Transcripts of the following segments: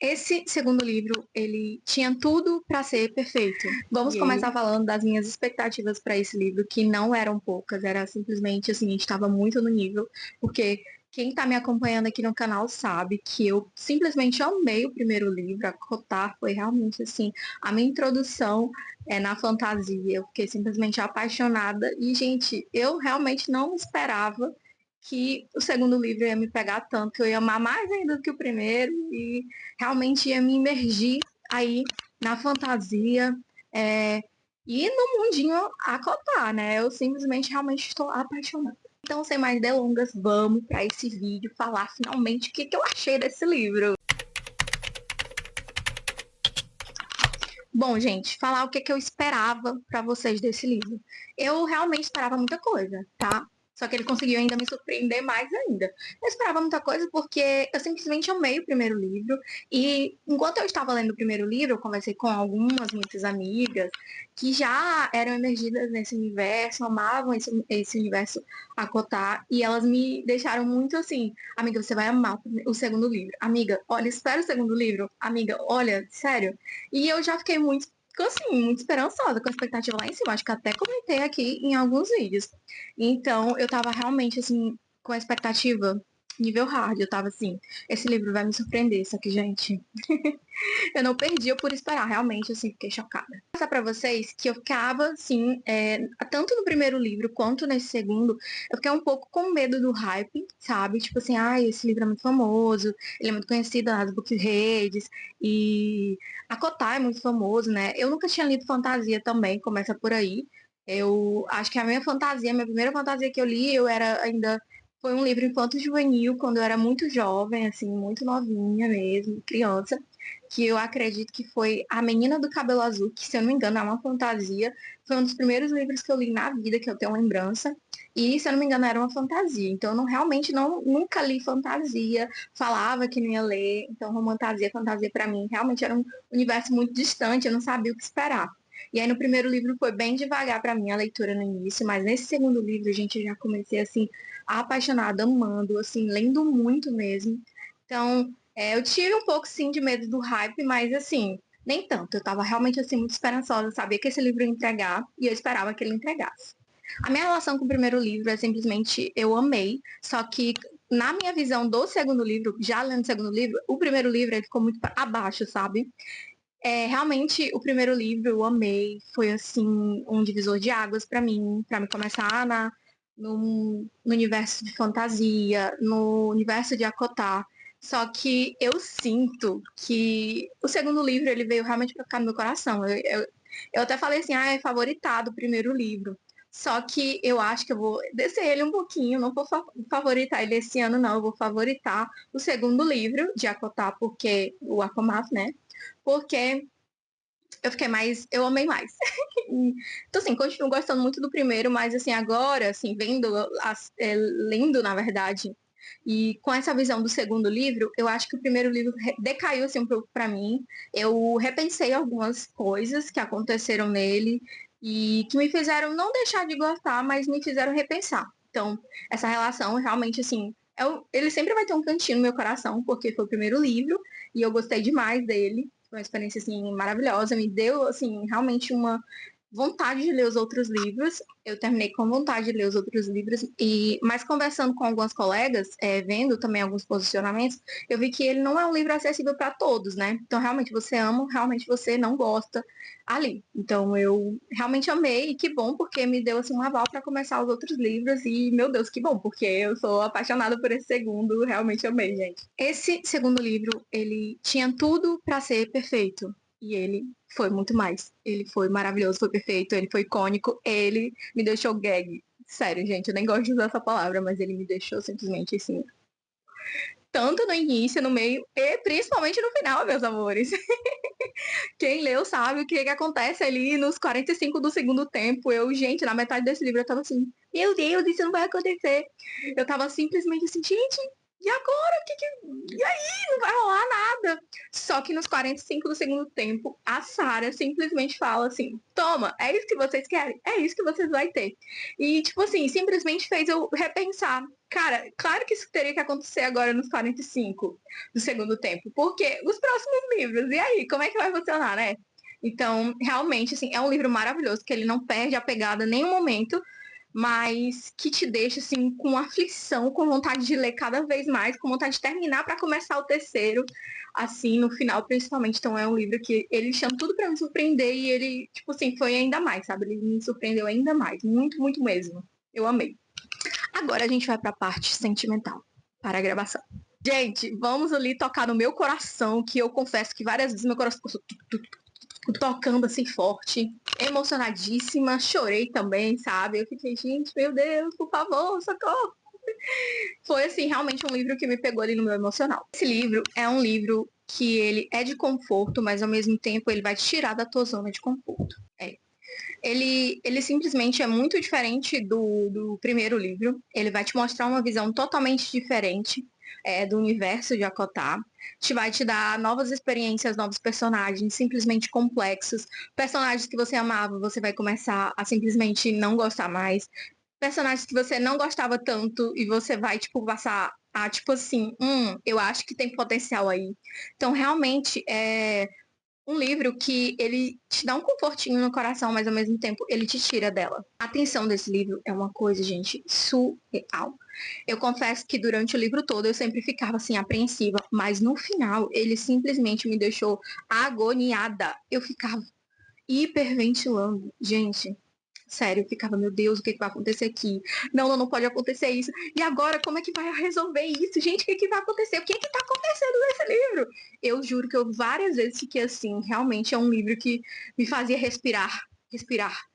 Esse segundo livro, ele tinha tudo para ser perfeito. Vamos começar falando das minhas expectativas para esse livro, que não eram poucas, era simplesmente assim, a gente estava muito no nível, porque quem está me acompanhando aqui no canal sabe que eu simplesmente amei o primeiro livro, a Cotar foi realmente assim, a minha introdução na fantasia, eu fiquei simplesmente apaixonada e, gente, eu realmente não esperava que o segundo livro ia me pegar tanto, que eu ia amar mais ainda do que o primeiro e realmente ia me imergir aí na fantasia e no mundinho a cotar, né? Eu simplesmente realmente estou apaixonada. Então, sem mais delongas, vamos para esse vídeo falar finalmente o que eu achei desse livro. Bom, gente, falar o que eu esperava para vocês desse livro. Eu realmente esperava muita coisa, tá? Só que ele conseguiu ainda me surpreender mais ainda. Eu esperava muita coisa porque eu simplesmente amei o primeiro livro. E enquanto eu estava lendo o primeiro livro, eu conversei com muitas amigas que já eram emergidas nesse universo, amavam esse universo Acotar. E elas me deixaram muito assim, amiga, você vai amar o segundo livro. Amiga, olha, espera o segundo livro. Amiga, olha, sério. E eu já fiquei assim, muito esperançosa, com a expectativa lá em cima. Acho que até comentei aqui em alguns vídeos. Então, eu tava realmente, assim, com a expectativa nível hard. Eu tava assim, esse livro vai me surpreender. Só que, gente, eu não perdia por esperar. Realmente, assim, fiquei chocada. Vou passar pra vocês que eu ficava, assim, tanto no primeiro livro quanto nesse segundo, eu fiquei um pouco com medo do hype, sabe? Tipo assim, esse livro é muito famoso, ele é muito conhecido nas bookredes, e a Kotai é muito famoso, né? Eu nunca tinha lido fantasia também, começa por aí. Eu acho que a minha primeira fantasia que eu li, eu era ainda. Foi um livro infanto-juvenil, quando eu era muito jovem, assim, muito novinha mesmo, criança, que eu acredito que foi A Menina do Cabelo Azul, que, se eu não me engano, é uma fantasia. Foi um dos primeiros livros que eu li na vida, que eu tenho lembrança. E, se eu não me engano, era uma fantasia. Então, eu realmente nunca li fantasia, falava que não ia ler. Então, fantasia para mim, realmente era um universo muito distante, eu não sabia o que esperar. E aí, no primeiro livro, foi bem devagar para mim a leitura no início, mas nesse segundo livro, gente, eu já comecei, assim, apaixonada, amando, assim, lendo muito mesmo. Então, eu tive um pouco, sim, de medo do hype, mas, assim, nem tanto. Eu tava realmente, assim, muito esperançosa, sabia que esse livro ia entregar e eu esperava que ele entregasse. A minha relação com o primeiro livro é simplesmente, eu amei, só que na minha visão do segundo livro, já lendo o segundo livro, o primeiro livro ele ficou muito abaixo, sabe? Realmente, o primeiro livro eu amei, foi assim, um divisor de águas para me começar no universo de fantasia, no universo de Acotar. Só que eu sinto que o segundo livro ele veio realmente para ficar no meu coração. Eu até falei assim, é favoritado o primeiro livro. Só que eu acho que eu vou descer ele um pouquinho, não vou favoritar ele esse ano, não. Eu vou favoritar o segundo livro de Acotar, porque o Akomath, né? Porque eu amei mais. Então, assim, continuo gostando muito do primeiro, mas, assim, agora, assim, lendo, na verdade, e com essa visão do segundo livro, eu acho que o primeiro livro decaiu, assim, um pouco pra mim. Eu repensei algumas coisas que aconteceram nele e que me fizeram não deixar de gostar, mas me fizeram repensar. Então, essa relação, realmente, assim, ele sempre vai ter um cantinho no meu coração, porque foi o primeiro livro e eu gostei demais dele. Foi uma experiência, assim, maravilhosa. Me deu, assim, realmente uma vontade de ler os outros livros. Eu terminei com vontade de ler os outros livros. Mas conversando com algumas colegas, vendo também alguns posicionamentos, eu vi que ele não é um livro acessível para todos, né? Então, realmente, você ama, realmente você não gosta ali. Então, eu realmente amei. E que bom, porque me deu, assim, um aval para começar os outros livros. E, meu Deus, que bom, porque eu sou apaixonada por esse segundo. Realmente amei, gente. Esse segundo livro, ele tinha tudo para ser perfeito. E ele foi muito mais. Ele foi maravilhoso, foi perfeito, ele foi icônico, ele me deixou gag. Sério, gente, eu nem gosto de usar essa palavra, mas ele me deixou simplesmente assim. Tanto no início, no meio e principalmente no final, meus amores. Quem leu sabe o que acontece ali nos 45 do segundo tempo. Gente, na metade desse livro eu tava assim, meu Deus, isso não vai acontecer. Eu tava simplesmente assim, gente, E agora? E aí? Não vai rolar nada. Só que nos 45 do segundo tempo, a Sarah simplesmente fala assim: toma, é isso que vocês querem? É isso que vocês vão ter. E, tipo assim, simplesmente fez eu repensar. Cara, claro que isso teria que acontecer agora nos 45 do segundo tempo. Porque os próximos livros, e aí? Como é que vai funcionar, né? Então, realmente, assim, é um livro maravilhoso, que ele não perde a pegada em nenhum momento, mas que te deixa assim com aflição, com vontade de ler cada vez mais, com vontade de terminar para começar o terceiro, assim, no final, principalmente. Então é um livro que ele chama tudo para me surpreender e ele, tipo assim, foi ainda mais, sabe? Ele me surpreendeu ainda mais, muito, muito mesmo. Eu amei. Agora a gente vai para a parte sentimental, para a gravação. Gente, vamos ali tocar no meu coração, que eu confesso que várias vezes meu coração tocando assim forte, emocionadíssima, chorei também, sabe? Eu fiquei, gente, meu Deus, por favor, socorro. Foi assim, realmente um livro que me pegou ali no meu emocional. Esse livro é um livro que ele é de conforto, mas ao mesmo tempo ele vai te tirar da tua zona de conforto. Ele simplesmente é muito diferente do primeiro livro. Ele vai te mostrar uma visão totalmente diferente do universo de Akotá. Vai te dar novas experiências, novos personagens, simplesmente complexos. Personagens que você amava, você vai começar a simplesmente não gostar mais. Personagens que você não gostava tanto e você vai, tipo, passar a, tipo assim, eu acho que tem potencial aí. Então, realmente, é um livro que ele te dá um confortinho no coração, mas ao mesmo tempo ele te tira dela. A tensão desse livro é uma coisa, gente, surreal. Eu confesso que durante o livro todo eu sempre ficava assim apreensiva, mas no final ele simplesmente me deixou agoniada. Eu ficava hiperventilando. Gente, sério, eu ficava, meu Deus, o que, que vai acontecer aqui? Não, não, não pode acontecer isso. E agora, como é que vai resolver isso? Gente, o que, que vai acontecer? O que que tá acontecendo nesse livro? Eu juro que eu várias vezes fiquei assim. Realmente é um livro que me fazia respirar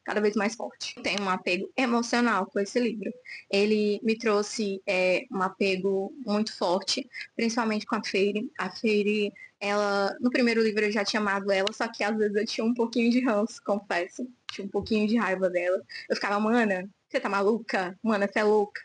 cada vez mais forte. Tenho um apego emocional com esse livro. Ele me trouxe um apego muito forte, principalmente com a Feire. A Feire, ela, no primeiro livro eu já tinha amado ela, só que às vezes eu tinha um pouquinho de ranço, confesso. Tinha um pouquinho de raiva dela. Eu ficava, mana, você tá maluca? Mana, você é louca.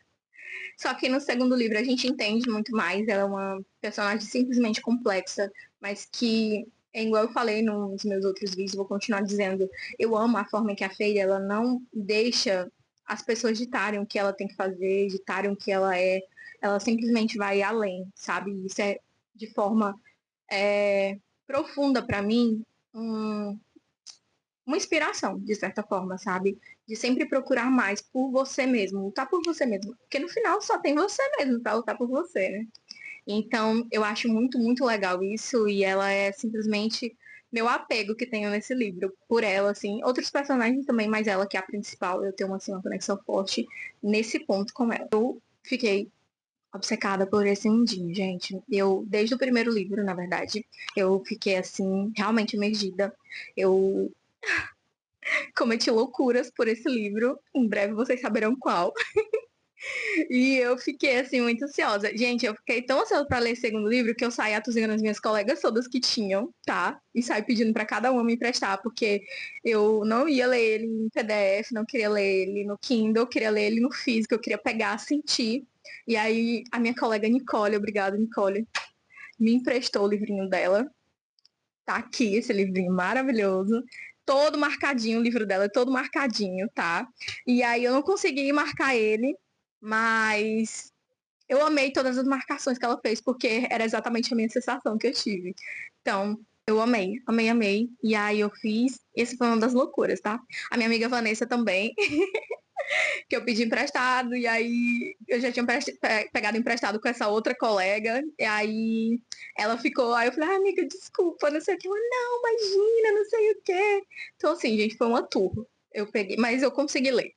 Só que no segundo livro a gente entende muito mais. Ela é uma personagem simplesmente complexa, mas que, é igual eu falei nos meus outros vídeos, vou continuar dizendo, eu amo a forma em que a Feira, ela não deixa as pessoas ditarem o que ela tem que fazer, ditarem o que ela é. Ela simplesmente vai além, sabe? Isso é de forma profunda para mim, uma inspiração, de certa forma, sabe? De sempre procurar mais por você mesmo, lutar por você mesmo. Porque no final só tem você mesmo para lutar por você, né? Então, eu acho muito, muito legal isso. E ela é simplesmente meu apego que tenho nesse livro. Por ela, assim. Outros personagens também, mas ela que é a principal. Eu tenho, assim, uma conexão forte nesse ponto com ela. Eu fiquei obcecada por esse mundinho, gente. Eu, desde o primeiro livro, na verdade, eu fiquei, assim, realmente emergida. Eu cometi loucuras por esse livro. Em breve vocês saberão qual. E eu fiquei, assim, muito ansiosa. Gente, eu fiquei tão ansiosa pra ler esse segundo livro que eu saí atualizando as minhas colegas todas que tinham, tá? E saí pedindo pra cada uma me emprestar, porque eu não ia ler ele em PDF, não queria ler ele no Kindle, eu queria ler ele no físico, eu queria pegar, sentir. E aí, a minha colega Nicole, obrigada, Nicole, me emprestou o livrinho dela. Tá aqui esse livrinho maravilhoso. Todo marcadinho, o livro dela é todo marcadinho, tá? E aí eu não consegui marcar ele, mas eu amei todas as marcações que ela fez, porque era exatamente a minha sensação que eu tive. Então, eu amei, amei, amei. E aí eu fiz. Esse foi uma das loucuras, tá? A minha amiga Vanessa também, que eu pedi emprestado, e aí eu já tinha pegado emprestado com essa outra colega, e aí ela ficou, aí eu falei, amiga, desculpa, não sei o que, ela, não, imagina, não sei o que. Então, assim, gente, foi uma tour. Eu peguei, mas eu consegui ler.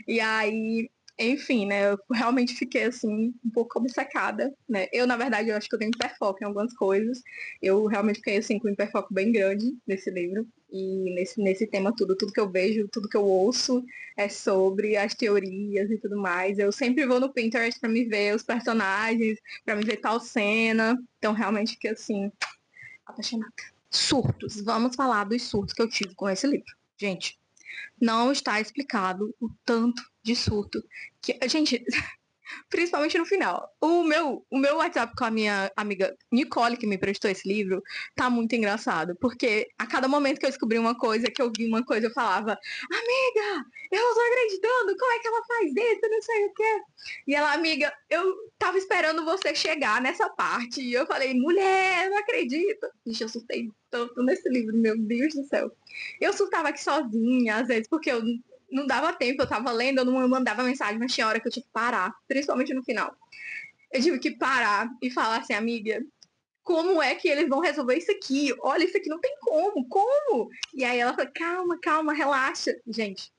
E aí, enfim, né, eu realmente fiquei, assim, um pouco obcecada, né. Eu, na verdade, eu acho que eu tenho hiperfoco em algumas coisas. Eu realmente fiquei, assim, com um hiperfoco bem grande nesse livro. E nesse tema tudo que eu vejo, tudo que eu ouço é sobre as teorias e tudo mais. Eu sempre vou no Pinterest pra me ver os personagens, pra me ver tal cena. Então, realmente fiquei, assim, apaixonada. Surtos. Vamos falar dos surtos que eu tive com esse livro. Gente, não está explicado o tanto de surto que, gente, Principalmente no final. O meu WhatsApp com a minha amiga Nicole, que me prestou esse livro, tá muito engraçado. Porque a cada momento que eu descobri uma coisa, que eu vi uma coisa, eu falava, amiga, eu não tô acreditando, como é que ela faz isso? Não sei o quê. E ela, amiga, eu tava esperando você chegar nessa parte. E eu falei, mulher, eu não acredito. Gente, eu surtei tanto nesse livro, meu Deus do céu. Eu surtava aqui sozinha, às vezes, porque eu não dava tempo, eu tava lendo, eu não mandava mensagem, mas tinha hora que eu tinha que parar, principalmente no final. Eu tive que parar e falar assim, amiga, como é que eles vão resolver isso aqui? Olha, isso aqui não tem como? E aí ela falou, calma, calma, relaxa. Gente,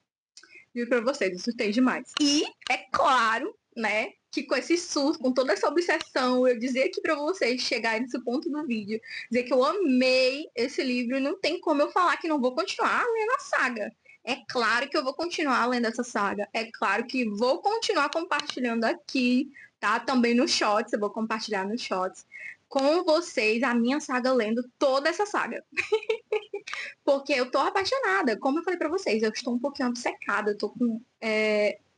viu pra vocês, eu surtei demais. E é claro, né, que com esse surto, com toda essa obsessão, eu dizer aqui pra vocês chegarem nesse ponto do vídeo, dizer que eu amei esse livro, não tem como eu falar que não vou continuar lendo a saga. É claro que eu vou continuar lendo essa saga. É claro que vou continuar compartilhando aqui, tá? Também no Shots, eu vou compartilhar no Shots com vocês a minha saga lendo toda essa saga. Porque eu tô apaixonada. Como eu falei pra vocês, eu estou um pouquinho obcecada. Eu tô com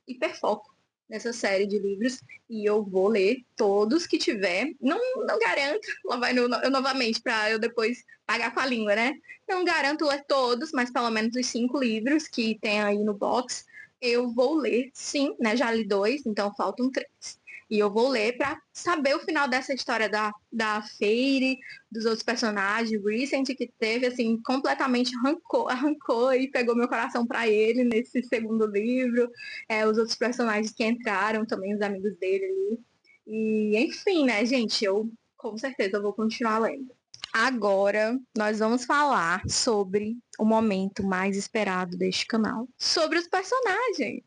hiperfoco nessa série de livros. E eu vou ler todos que tiver. Não garanto. Lá vai eu novamente, pra eu depois pagar com a língua, né? Não garanto ler todos, mas pelo menos os 5 livros que tem aí no box. Eu vou ler, sim, né? Já li 2, então faltam 3. E eu vou ler para saber o final dessa história da Fairy, dos outros personagens, o Recent, que teve, assim, completamente arrancou e pegou meu coração para ele nesse segundo livro. Os outros personagens que entraram também, os amigos dele ali. E, enfim, né, gente, eu com certeza vou continuar lendo. Agora nós vamos falar sobre o momento mais esperado deste canal. Sobre os personagens.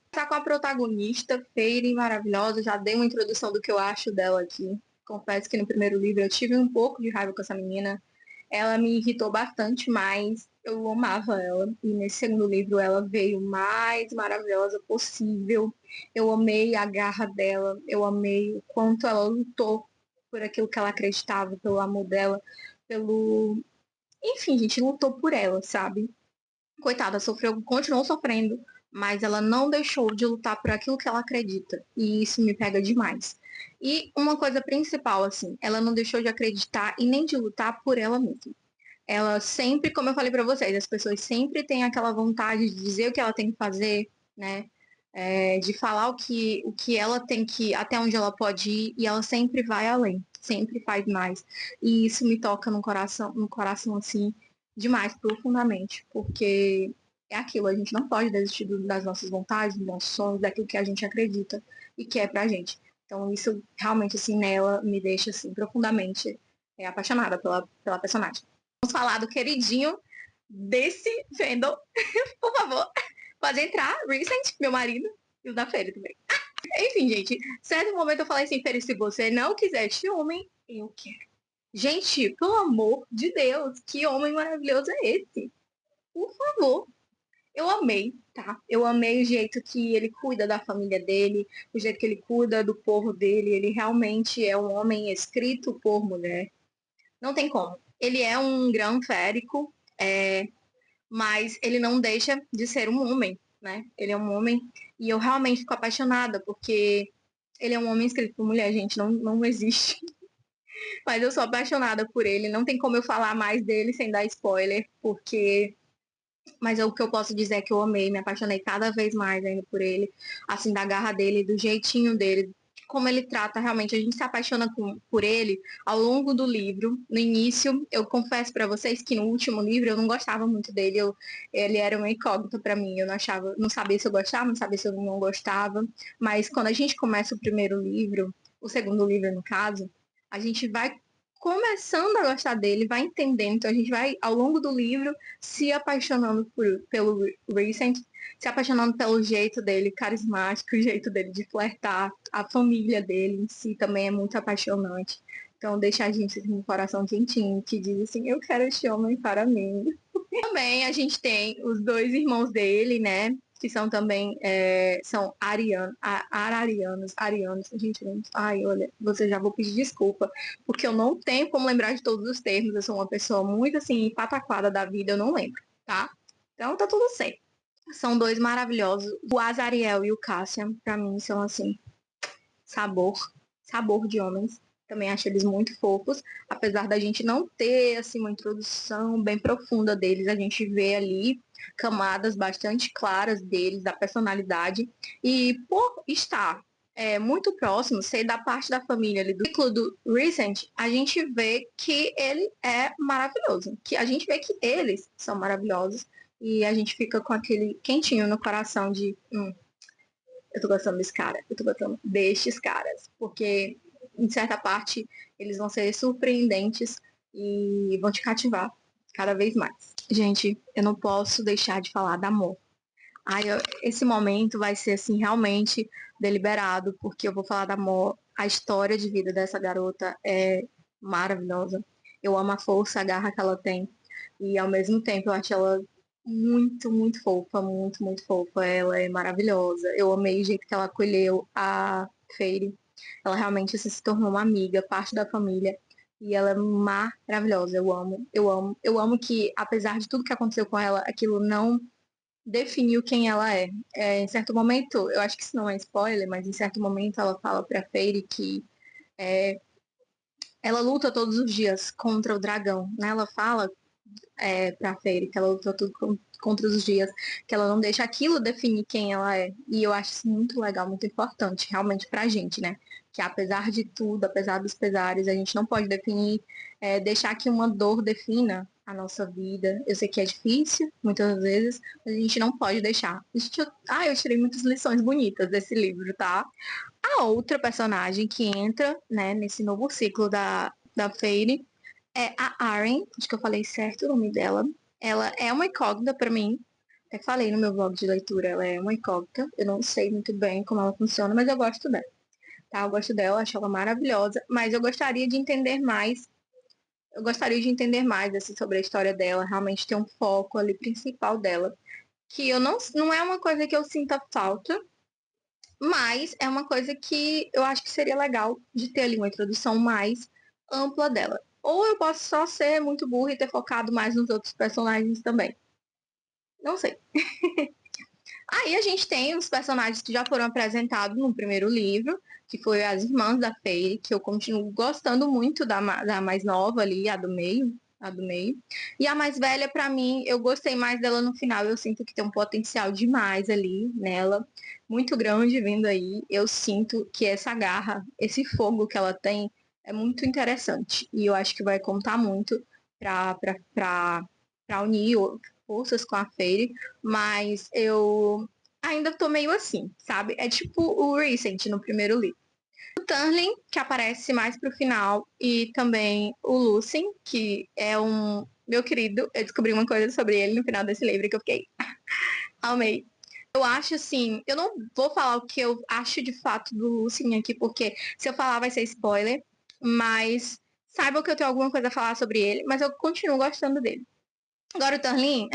Tá com a protagonista, Fairy, maravilhosa. Já dei uma introdução do que eu acho dela aqui. Confesso que no primeiro livro eu tive um pouco de raiva com essa menina. Ela me irritou bastante, mas eu amava ela. E nesse segundo livro ela veio mais maravilhosa possível. Eu amei a garra dela. Eu amei o quanto ela lutou por aquilo que ela acreditava, pelo amor dela, pelo. Enfim, gente, lutou por ela, sabe? Coitada, sofreu, continuou sofrendo, mas ela não deixou de lutar por aquilo que ela acredita. E isso me pega demais. E uma coisa principal, assim, ela não deixou de acreditar e nem de lutar por ela mesma. Ela sempre, como eu falei para vocês, as pessoas sempre têm aquela vontade de dizer o que ela tem que fazer, né? De falar o que ela tem que, até onde ela pode ir, e ela sempre vai além, sempre faz mais. E isso me toca no coração assim, demais, profundamente, porque é aquilo, a gente não pode desistir das nossas vontades, dos nossos sonhos, daquilo que a gente acredita e que é pra gente. Então isso realmente, assim, nela me deixa, assim, profundamente apaixonada pela personagem. Vamos falar do queridinho desse fandom, por favor. Pode entrar, Recent, meu marido, e o da Fairy também. Enfim, gente, certo momento eu falei assim, Fairy, se você não quiser este homem, eu quero. Gente, pelo amor de Deus, que homem maravilhoso é esse? Por favor. Eu amei, tá? Eu amei o jeito que ele cuida da família dele, o jeito que ele cuida do povo dele. Ele realmente é um homem escrito por mulher. Não tem como. Ele é um grão férico, mas ele não deixa de ser um homem, né? Ele é um homem e eu realmente fico apaixonada porque ele é um homem escrito por mulher, gente, não existe. Mas eu sou apaixonada por ele, não tem como eu falar mais dele sem dar spoiler, porque mas o que eu posso dizer é que eu amei, me apaixonei cada vez mais ainda por ele, assim, da garra dele, do jeitinho dele, como ele trata realmente. A gente se apaixona por ele ao longo do livro. No início, eu confesso para vocês que no último livro eu não gostava muito dele, ele era uma incógnita para mim, eu não sabia se eu gostava, não sabia se eu não gostava, mas quando a gente começa o primeiro livro, o segundo livro no caso, a gente vai começando a gostar dele, vai entendendo, então a gente vai ao longo do livro se apaixonando pelo Recent, se apaixonando pelo jeito dele carismático, o jeito dele de flertar, a família dele em si também é muito apaixonante. Então deixa a gente assim, com o coração quentinho, que diz assim, eu quero este homem para mim. Também a gente tem os 2 irmãos dele, né? Que são também, são arianos, gente, ai, olha, você já vou pedir desculpa, porque eu não tenho como lembrar de todos os termos, eu sou uma pessoa muito, assim, pataquada da vida, eu não lembro, tá? Então tá tudo certo. São dois maravilhosos. O Azariel e o Cassian, pra mim, são assim, sabor de homens. Também acho eles muito fofos, apesar da gente não ter assim uma introdução bem profunda deles, a gente vê ali camadas bastante claras deles, da personalidade, e por estar muito próximo, ser da parte da família ali do ciclo do Recent, a gente vê que ele é maravilhoso, que a gente vê que eles são maravilhosos e a gente fica com aquele quentinho no coração de eu tô gostando desse cara, eu tô gostando destes caras, porque em certa parte eles vão ser surpreendentes e vão te cativar cada vez mais. Gente, eu não posso deixar de falar da Amor. Esse momento vai ser assim realmente deliberado, porque eu vou falar da Amor. A história de vida dessa garota é maravilhosa. Eu amo a força, a garra que ela tem. E ao mesmo tempo eu acho ela muito, muito fofa, muito, muito fofa. Ela é maravilhosa. Eu amei o jeito que ela acolheu a Fairy. Ela realmente assim, se tornou uma amiga, parte da família. E ela é maravilhosa. Eu amo, eu amo. Eu amo que, apesar de tudo que aconteceu com ela, aquilo não definiu quem ela é. Em certo momento, eu acho que isso não é spoiler, mas em certo momento ela fala pra Fairy que ela luta todos os dias contra o dragão, né? Ela fala pra Fairy que ela luta tudo contra os dias, que ela não deixa aquilo definir quem ela é. E eu acho isso muito legal, muito importante, realmente pra gente, né? Que apesar de tudo, apesar dos pesares, a gente não pode definir, deixar que uma dor defina a nossa vida. Eu sei que é difícil, muitas vezes, mas a gente não pode deixar. Eu tirei muitas lições bonitas desse livro, tá? A outra personagem que entra, né, nesse novo ciclo da Fairy é a Aren, acho que eu falei certo o nome dela. Ela é uma incógnita para mim. Até falei no meu blog de leitura, ela é uma incógnita. Eu não sei muito bem como ela funciona, mas eu gosto dela. Tá? Eu gosto dela, acho ela maravilhosa, mas eu gostaria de entender mais. Eu gostaria de entender mais assim, sobre a história dela, realmente ter um foco ali principal dela. Que eu não é uma coisa que eu sinta falta, mas é uma coisa que eu acho que seria legal de ter ali uma introdução mais ampla dela. Ou eu posso só ser muito burra e ter focado mais nos outros personagens também. Não sei. Aí a gente tem os personagens que já foram apresentados no primeiro livro, que foi as irmãs da Fairy, que eu continuo gostando muito da mais nova ali, a do meio. A do meio. E a mais velha, pra mim, eu gostei mais dela no final. Eu sinto que tem um potencial demais ali nela, muito grande vindo aí. Eu sinto que essa garra, esse fogo que ela tem, é muito interessante. E eu acho que vai contar muito pra unir forças com a Fairy, mas eu ainda tô meio assim, sabe? É tipo o Recent no primeiro livro. O Turlin, que aparece mais pro final, e também o Lucien, que é um meu querido. Eu descobri uma coisa sobre ele no final desse livro que eu fiquei amei. Eu acho assim, eu não vou falar o que eu acho de fato do Lucien aqui, porque se eu falar vai ser spoiler, mas saibam que eu tenho alguma coisa a falar sobre ele, mas eu continuo gostando dele. Agora o Turlin,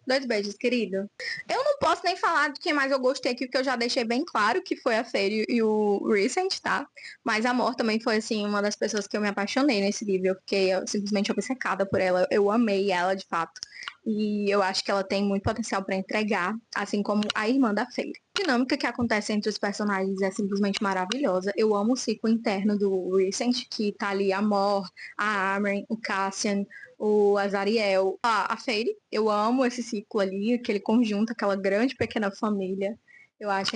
dois beijos, querido. Eu não posso nem falar de quem mais eu gostei aqui, porque eu já deixei bem claro que foi a Fairy e o Recent, tá? Mas a Amor também foi, assim, uma das pessoas que eu me apaixonei nesse livro. Eu fiquei simplesmente obcecada por ela. Eu amei ela, de fato. E eu acho que ela tem muito potencial para entregar, assim como a irmã da Fairy. A dinâmica que acontece entre os personagens é simplesmente maravilhosa. Eu amo o ciclo interno do Recent, que tá ali a Amor, a Amren, o Cassian, o Azariel, a Fairy. Eu amo esse ciclo ali, aquele conjunto, aquela grande pequena família. Eu acho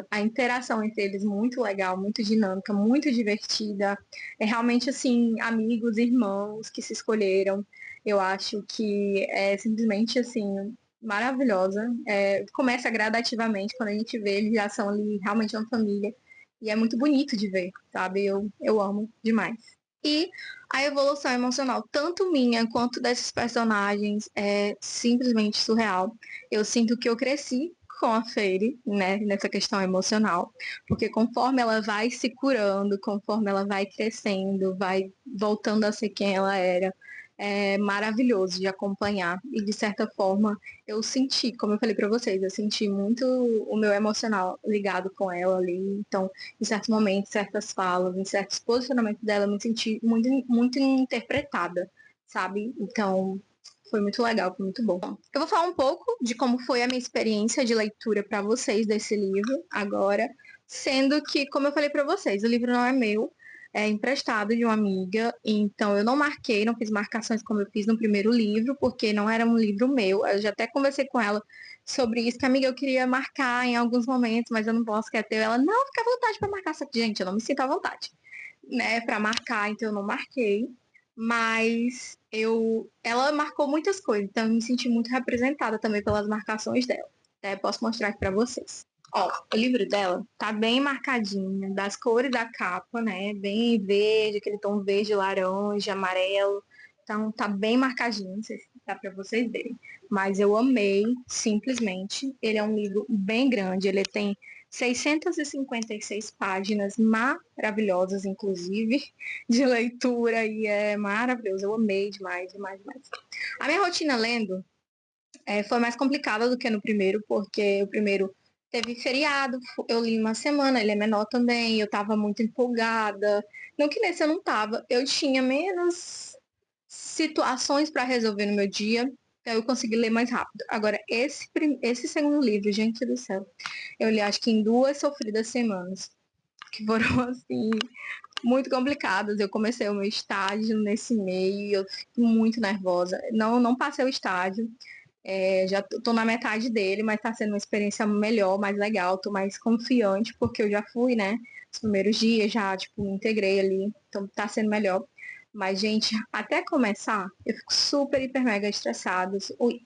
a interação entre eles muito legal, muito dinâmica, muito divertida. É realmente assim, amigos, irmãos que se escolheram. Eu acho que é simplesmente assim maravilhosa. Começa gradativamente quando a gente vê eles já são ali realmente uma família. E é muito bonito de ver, sabe? Eu amo demais. E a evolução emocional, tanto minha quanto desses personagens, é simplesmente surreal. Eu sinto que eu cresci com a Fairy, né, nessa questão emocional, porque conforme ela vai se curando, conforme ela vai crescendo, vai voltando a ser quem ela era, é maravilhoso de acompanhar. E de certa forma, eu senti, como eu falei para vocês, eu senti muito o meu emocional ligado com ela ali. Então, em certos momentos, certas falas, em certos posicionamentos dela, eu me senti muito, muito interpretada, sabe? Então, Foi muito legal, foi muito bom. Eu vou falar um pouco de como foi a minha experiência de leitura para vocês desse livro agora, sendo que, como eu falei para vocês, o livro não é meu, é emprestado de uma amiga, então eu não marquei, não fiz marcações como eu fiz no primeiro livro, porque não era um livro meu. Eu já até conversei com ela sobre isso, que amiga, eu queria marcar em alguns momentos, mas eu não posso, quer ter. Ela, não, fica à vontade para marcar, só que, gente, eu não me sinto à vontade, né, para marcar, então eu não marquei. Mas ela marcou muitas coisas, então eu me senti muito representada também pelas marcações dela. Posso mostrar aqui para vocês. Ó, o livro dela tá bem marcadinho, das cores da capa, né? Bem verde, aquele tom verde, laranja, amarelo. Então tá bem marcadinho, não sei se dá para vocês verem. Mas eu amei, simplesmente. Ele é um livro bem grande, ele tem 656 páginas maravilhosas, inclusive, de leitura, e é maravilhoso. Eu amei demais, demais, demais. A minha rotina lendo foi mais complicada do que no primeiro, porque o primeiro teve feriado, eu li uma semana, ele é menor também, eu tava muito empolgada. Não que nesse eu não tava, eu tinha menos situações para resolver no meu dia, então eu consegui ler mais rápido. Agora, esse segundo livro, gente do céu, eu li acho que em 2 sofridas semanas, que foram assim, muito complicadas. Eu comecei o meu estágio nesse meio e eu fico muito nervosa. Não passei o estágio, já tô na metade dele, mas tá sendo uma experiência melhor, mais legal, tô mais confiante, porque eu já fui, né? Os primeiros dias já, tipo, me integrei ali, então tá sendo melhor. Mas, gente, até começar, eu fico super, hiper, mega estressada,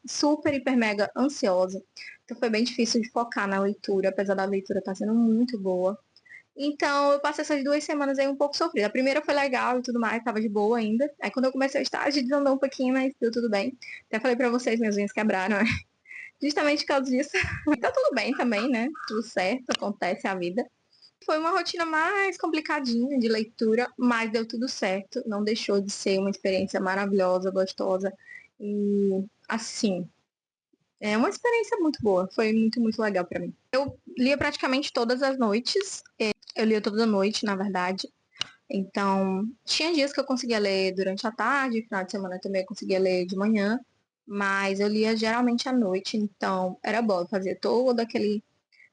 super, hiper, mega ansiosa. Então foi bem difícil de focar na leitura, apesar da leitura estar sendo muito boa. Então, eu passei essas 2 semanas aí um pouco sofrida. A primeira foi legal e tudo mais, tava de boa ainda. Aí, quando eu comecei o estágio, desandou um pouquinho, mas deu tudo bem. Até falei pra vocês, minhas unhas quebraram, né? Justamente por causa disso. Tá tudo bem também, né? Tudo certo, acontece a vida. Foi uma rotina mais complicadinha de leitura, mas deu tudo certo. Não deixou de ser uma experiência maravilhosa, gostosa. E, assim, é uma experiência muito boa. Foi muito, muito legal pra mim. Eu lia praticamente todas as noites. Eu lia toda noite, na verdade. Então, tinha dias que eu conseguia ler durante a tarde, final de semana também eu conseguia ler de manhã, mas eu lia geralmente à noite, então era bom, eu fazia todo aquele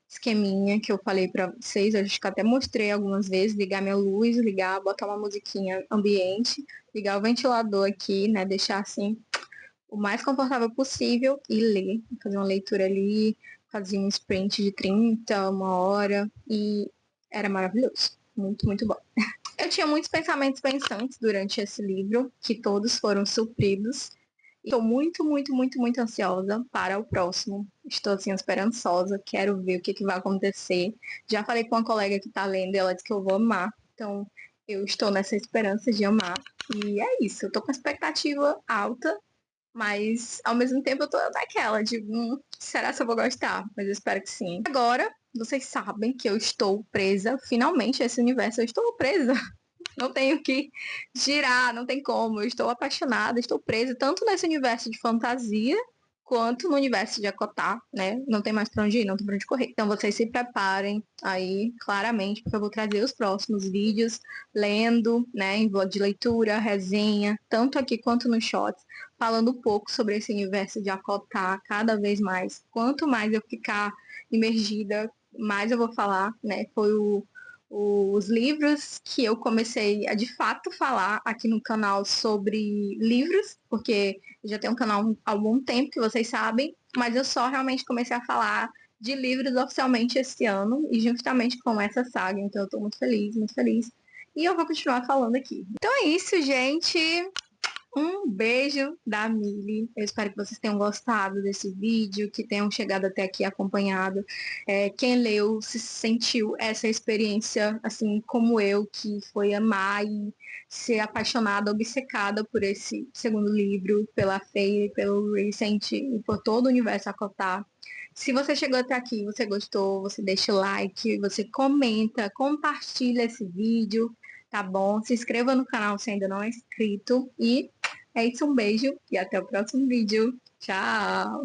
esqueminha que eu falei pra vocês, eu acho que até mostrei algumas vezes, ligar minha luz, ligar, botar uma musiquinha ambiente, ligar o ventilador aqui, né, deixar assim o mais confortável possível e ler, fazer uma leitura ali, fazia um sprint de 30, 1 hora e era maravilhoso, muito, muito bom. Eu tinha muitos pensamentos pensantes durante esse livro, que todos foram supridos. Estou muito, muito, muito, muito ansiosa para o próximo. Estou assim esperançosa, quero ver o que vai acontecer. Já falei com uma colega que está lendo e ela disse que eu vou amar. Então, eu estou nessa esperança de amar. E é isso, eu estou com expectativa alta, mas ao mesmo tempo eu tô naquela de será que eu vou gostar? Mas eu espero que sim. Agora, vocês sabem que eu estou presa, finalmente, esse universo, eu estou presa. Não tenho que girar, não tem como. Eu estou apaixonada, estou presa tanto nesse universo de fantasia quanto no universo de Acotar, né? Não tem mais pra onde ir, não tem pra onde correr. Então vocês se preparem aí, claramente, porque eu vou trazer os próximos vídeos lendo, né, em vlog de leitura, resenha, tanto aqui quanto no Shorts, falando um pouco sobre esse universo de Acotar cada vez mais. Quanto mais eu ficar imergida, mais eu vou falar, né? Foi os livros que eu comecei a de fato falar aqui no canal sobre livros, porque eu já tenho um canal há algum tempo, que vocês sabem, mas eu só realmente comecei a falar de livros oficialmente esse ano e justamente com essa saga, então eu tô muito feliz, muito feliz. E eu vou continuar falando aqui. Então é isso, gente. Um beijo da Mili. Eu espero que vocês tenham gostado desse vídeo, que tenham chegado até aqui acompanhado. Quem leu se sentiu essa experiência, assim como eu, que foi amar e ser apaixonada, obcecada por esse segundo livro, pela Fey, pelo Recent e por todo o universo Acotar. Se você chegou até aqui, você gostou, você deixa o like, você comenta, compartilha esse vídeo, tá bom? Se inscreva no canal se ainda não é inscrito e é isso, um beijo e até o próximo vídeo. Tchau!